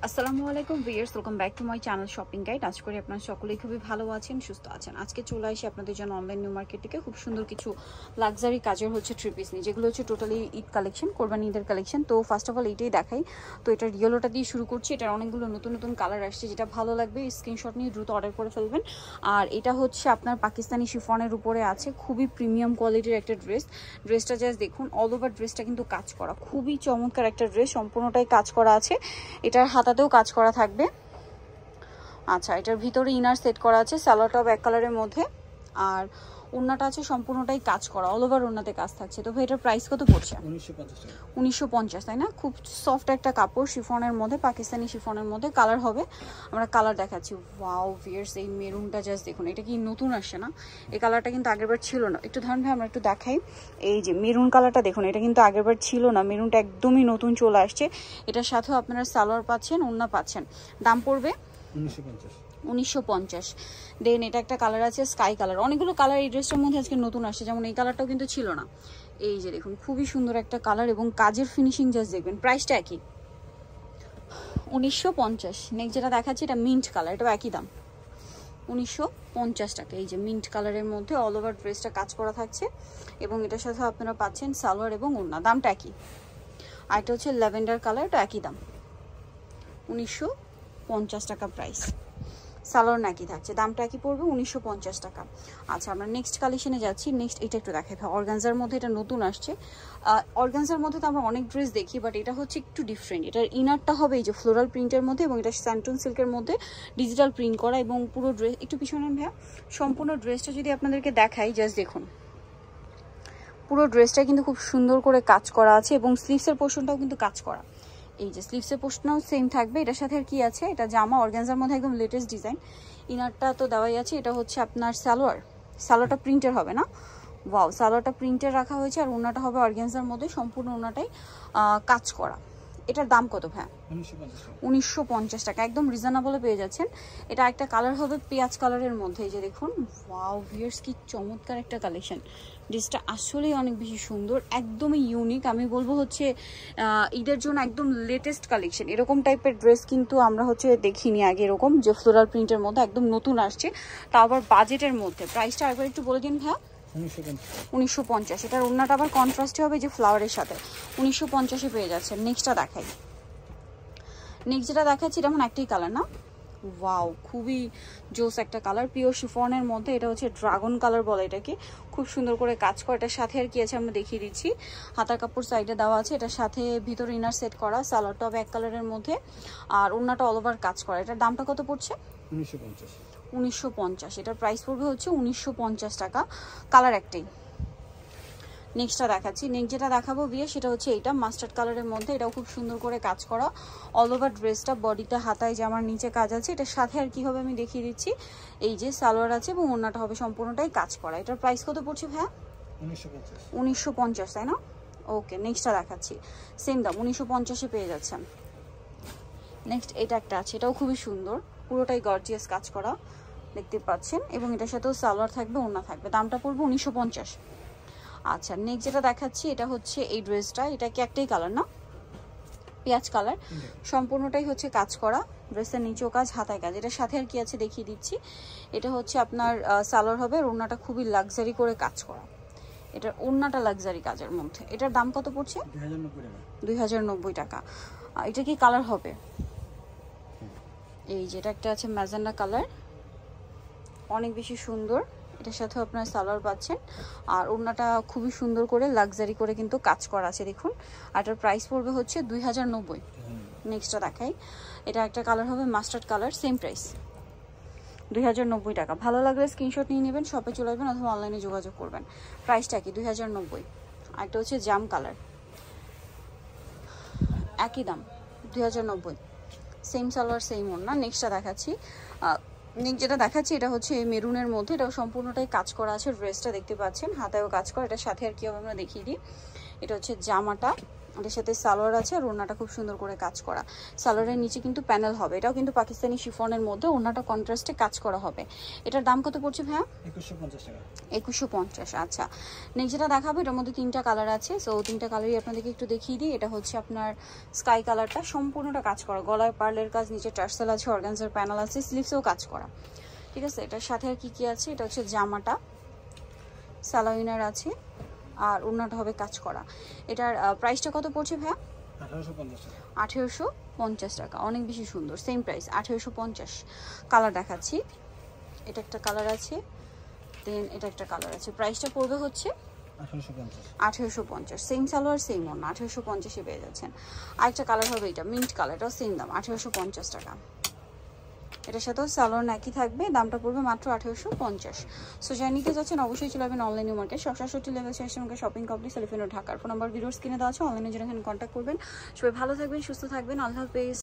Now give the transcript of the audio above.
আসসালামু আলাইকুম viewers, welcome back to my channel shopping guide. আশা করি আপনারা সকলেই খুবই ভালো আছেন, সুস্থ আছেন। আজকে চলে আসি আপনাদের জন্য অনলাইন নিউ মার্কেট থেকে খুব সুন্দর কিছু লাক্সারি কাজের থ্রি পিস নিয়ে, যেগুলো হচ্ছে টোটালি ঈদ কালেকশন, কোরবানি ঈদের কালেকশন। তো ফার্স্ট অফ অল এইটাই দেখাই। তো এটা ইয়েলোটা দিয়ে শুরু করছি। এটার অনেকগুলো নতুন নতুন কালার আসছে, যেটা ভালো লাগবে স্ক্রিনশট নিয়ে দ্রুত অর্ডার করে ফেলবেন। আর এটা হচ্ছে আপনার পাকিস্তানি শিফনের উপরে আছে, খুবই প্রিমিয়াম কোয়ালিটির একটা ড্রেসটা জাস্ট দেখুন। অল ওভার ড্রেসটা কিন্তু কাজ করা, খুবই চমৎকার একটা ড্রেস, সম্পূর্ণটাই কাজ করা আছে। এটার হাতাতেও কাজ করা থাকবে। আচ্ছা, এটার ভিতরে ইনার সেট করা আছে, সালোয়ারটাও ব্যাক কালারের মধ্যে। আর ওড়নাটা আছে সম্পূর্ণটাই কাজ করা, অল ওভার ওড়নাতে কাজ থাকছে। তো ভাই এটার প্রাইস কত পড়ছে? 1950, তাই না? খুব সফট একটা কাপড়, শিফনের মধ্যে, পাকিস্তানি শিফনের মধ্যে। কালার হবে, আমরা কালার দেখাচ্ছি। ওয়াও ভিউয়ার্স, এই মেরুনটা জাস্ট দেখুন। এটা কি নতুন আসছে না? এই কালারটা কিন্তু আগেরবার ছিল না। একটু ধরেন ভাই, আমরা একটু দেখাই। এই যে মেরুন কালারটা দেখুন, এটা কিন্তু আগেরবার ছিল না। মেরুনটা একদমই নতুন চলে আসছে। এটার সাথেও আপনারা সালোয়ার পাচ্ছেন, ওড়না পাচ্ছেন। দাম পড়বে 1950। দেন এটা একটা কালার আছে স্কাই কালার। অনেকগুলো কালার এই ড্রেসটার মধ্যে আজকে নতুন আসছে, যেমন এই কালারটাও কিন্তু ছিল না। এই যে দেখুন, খুবই সুন্দর একটা কালার এবং কাজের ফিনিশিং জাস্ট দেখবেন। প্রাইসটা একই, 1950। নেক্সট যেটা দেখাচ্ছি, এটা মিন্ট কালার, এটাও একই দাম, 1950 টাকা। এই যে মিন্ট কালারের মধ্যে অল ওভার ড্রেসটা কাজ করা থাকছে এবং এটার সাথে আপনারা পাচ্ছেন সালোয়ার এবং ওড়না। দামটা একই। আর এটা হচ্ছে ল্যাভেন্ডার কালার, এটা একই দাম, 1950 টাকা প্রাইস। সালোয়ার নাকি থাকছে, দামটা একই পড়বে, 1950 টাকা। আচ্ছা, আমরা নেক্সট কালেকশনে যাচ্ছি। নেক্সট এটা একটু দেখাই ভাই। অর্গানজার মধ্যে এটা নতুন আসছে। অর্গানজার মধ্যে তো আমরা অনেক ড্রেস দেখি, বাট এটা হচ্ছে একটু ডিফারেন্ট। এটার ইনারটা হবে এই যে ফ্লোরাল প্রিন্টের মধ্যে এবং এটা স্যান্টন সিল্কের মধ্যে ডিজিটাল প্রিন্ট করা। এবং পুরো ড্রেস একটু পিছনে ভাইয়া, সম্পূর্ণ ড্রেসটা যদি আপনাদেরকে দেখাই, জাস্ট দেখুন। পুরো ড্রেসটা কিন্তু খুব সুন্দর করে কাজ করা আছে এবং স্লিভসের পোর্শনটাও কিন্তু কাজ করা। এই যে স্লিভসের পোর্শনটাও সেম থাকবে। এটার সাথে আর কি আছে, এটা জামা, অর্গানজার মধ্যে একদম লেটেস্ট ডিজাইন। ইনারটা তো দেওয়াই আছে। এটা হচ্ছে আপনার সালোয়ারটা প্রিন্টের হবে না? ওয়াও, সালোয়ারটা প্রিন্টের রাখা হয়েছে। আর ওড়নাটা হবে অর্গানজার মধ্যে, সম্পূর্ণ ওড়নাটাই কাজ করা। এটার দাম কত ভাই? 1950 টাকা, একদম রিজনেবলে পেয়ে যাচ্ছেন। এটা একটা কালার হবে পেঁয়াজ কালারের মধ্যে। এই যে দেখুন, ওয়াও ভিউয়ার্স, কি চমৎকার একটা কালেকশন। ড্রেসটা আসলেই অনেক বেশি সুন্দর, একদমই ইউনিক। আমি বলবো হচ্ছে ঈদের জন্য একদম লেটেস্ট কালেকশন। এরকম টাইপের ড্রেস কিন্তু আমরা দেখিনি আগে, এরকম যে ফ্লোরাল প্রিন্টের মধ্যে একদম নতুন আসছে, তাও আবার বাজেটের মধ্যে। প্রাইসটা একবার একটু বলে দিন ভাইয়া। 1950। এটার ওড়নাটা আবার কন্ট্রাস্টে হবে যে ফ্লাওয়ারের সাথে, 1950-এ পেয়ে যাচ্ছে। নেক্সটটা দেখাই। নেক্সট যেটা দেখাচ্ছি, এটা এখন একটাই কালার না? ওয়াও, খুবই জোস একটা কালার, পিওর শিফনের মধ্যে। এটা হচ্ছে ড্রাগন কালার বলে এটাকে। খুব সুন্দর করে কাজ করা। এটার সাথে আর কি আছে আমরা দেখিয়ে দিচ্ছি। হাতার কাপড় সাইডে দেওয়া আছে, এটার সাথে ভিতরে ইনার সেট করা, সালোয়ারটা ব্যাক কালারের মধ্যে, আর ওড়নাটা অল ওভার কাজ করা। এটার দামটা কত পড়ছে? 1950। এটার প্রাইস পড়বে হচ্ছে 1950 টাকা। কালার একটাই। নেক্সটটা দেখাচ্ছি। নেক্সট যেটা দেখাবো বিয়ে, সেটা হচ্ছে এইটা মাস্টার্ড কালারের মধ্যে। এটাও খুব সুন্দর করে কাজ করা, অল ওভার ড্রেসটা, বডিটা, হাতায় যে আমার নিচে কাজ আছে। এটার সাথে আর কি হবে আমি দেখিয়ে দিচ্ছি। এই যে সালোয়ার আছে এবং ওড়নাটা হবে সম্পূর্ণটাই কাজ করা। এটার প্রাইস কত পড়ছে ভাইয়া? 1950, তাই না? ওকে, নেক্সটটা দেখাচ্ছি। সেম দাম, 1950-এ পেয়ে যাচ্ছেন। নেক্সট এটা একটা আছে, এটাও খুবই সুন্দর, পুরোটাই গর্জিয়াস কাজ করা দেখতে পাচ্ছেন এবং এটার সাথেও সালোয়ার থাকবে, ওড়না থাকবে। দামটা পড়বে 1950। আচ্ছা, নেক্সট যেটা দেখাচ্ছি, এটা হচ্ছে এই ড্রেসটা। এটা কি একটাই কালার না? পেঁয়াজ কালার, সম্পূর্ণটাই হচ্ছে কাজ করা। ড্রেসের নিচেও কাজ, হাতায় কাজ। এটার সাথে আর কি আছে দেখিয়ে দিচ্ছি। এটা হচ্ছে আপনার সালোয়ার হবে, ওড়নাটা খুবই লাক্সারি করে কাজ করা। এটার ওড়নাটা লাক্সারি কাজের মধ্যে। এটার দাম কত পড়ছে? 2090 টাকা। এটা কি কালার হবে? এই যেটা একটা আছে ম্যাজেন্ডা কালার, অনেক বেশি সুন্দর। এটার সাথে আপনার সালোয়ার পাচ্ছেন আর ওড়নাটা খুবই সুন্দর করে লাক্সারি করে কিন্তু কাজ করা আছে দেখুন। আর এটার প্রাইস পড়বে হচ্ছে 2090। নেক্সটটা দেখাই। এটা একটা কালার হবে মাস্টার্ড কালার, সেম প্রাইস 2090 টাকা। ভালো লাগলে স্ক্রিনশট নিয়ে নেবেন, শপে চলে আসবেন অথবা অনলাইনে যোগাযোগ করবেন। প্রাইসটা কি? 2090। আর একটা হচ্ছে জাম কালার, একই দাম, 2090। সেম সালোয়ার, সেম ওড়না। নেক্সটটা দেখাচ্ছি। নেক্সট যেটা দেখাচ্ছি, এটা হচ্ছে মেরুনের মধ্যে। এটাও সম্পূর্ণটাই কাজ করা আছে। ড্রেসটা দেখতে পাচ্ছেন, হাতায়ও কাজ করা। এটার সাথে আর কি হবে আমরা দেখিয়ে দিই। এটা হচ্ছে জামাটা, এটার সাথে সালোয়ার আছে আর ওড়নাটা খুব সুন্দর করে কাজ করা। সালোয়ারের নিচে কিন্তু প্যানেল হবে, এটাও কিন্তু পাকিস্তানি শিফনের মধ্যে, ওড়নাটা কন্ট্রাস্টে কাজ করা হবে। এটার দাম কত পড়ছে ভাইয়া? 2150 টাকা। 2150। আচ্ছা, নেক্সট যেটা দেখাবো এটার মধ্যে 3টা কালার আছে। সো 3টা কালারই আপনাদেরকে একটু দেখিয়ে দিই। এটা হচ্ছে আপনার স্কাই কালারটা, সম্পূর্ণটা কাজ করা, গলায় পার্লের কাজ, নিচে টার্সেল আছে, অর্গানজার প্যানেল আছে, স্লিভসেও কাজ করা। ঠিক আছে, এটার সাথে আর কি আছে, এটা হচ্ছে জামাটা, সালোয়ার আছে আর ওড়নাটা হবে কাজ করা। এটার প্রাইসটা কত পড়ছে ভাইয়া? 1850 টাকা। অনেক বেশি সুন্দর, সেম প্রাইস 1850। কালার দেখাচ্ছি, এটা একটা কালার আছে, দেন এটা একটা কালার আছে। প্রাইসটা পড়বে হচ্ছে 1850। সেম সালোয়ার সেম ওড়না, 1850-এ পেয়ে যাচ্ছেন। আরেকটা কালার হবে এটা মিন্ট কালার, এটাও সেম দাম 1850 টাকা। এটার সাথেও সালোয়ার একই থাকবে, দামটা পড়বে মাত্র 1850। সো যারা নিতে যাচ্ছেন অবশ্যই চলে যাবেন online market 67 level 6 shopping complex elephant road ঢাকার। ফোন নাম্বার ভিডিওস কিনে দেওয়া আছে, অনলাইনে যারা এখানে কন্ট্যাক্ট করবেন। সবাই ভালো থাকবেন, সুস্থ থাকবেন, আল্লাহ হাফেজ।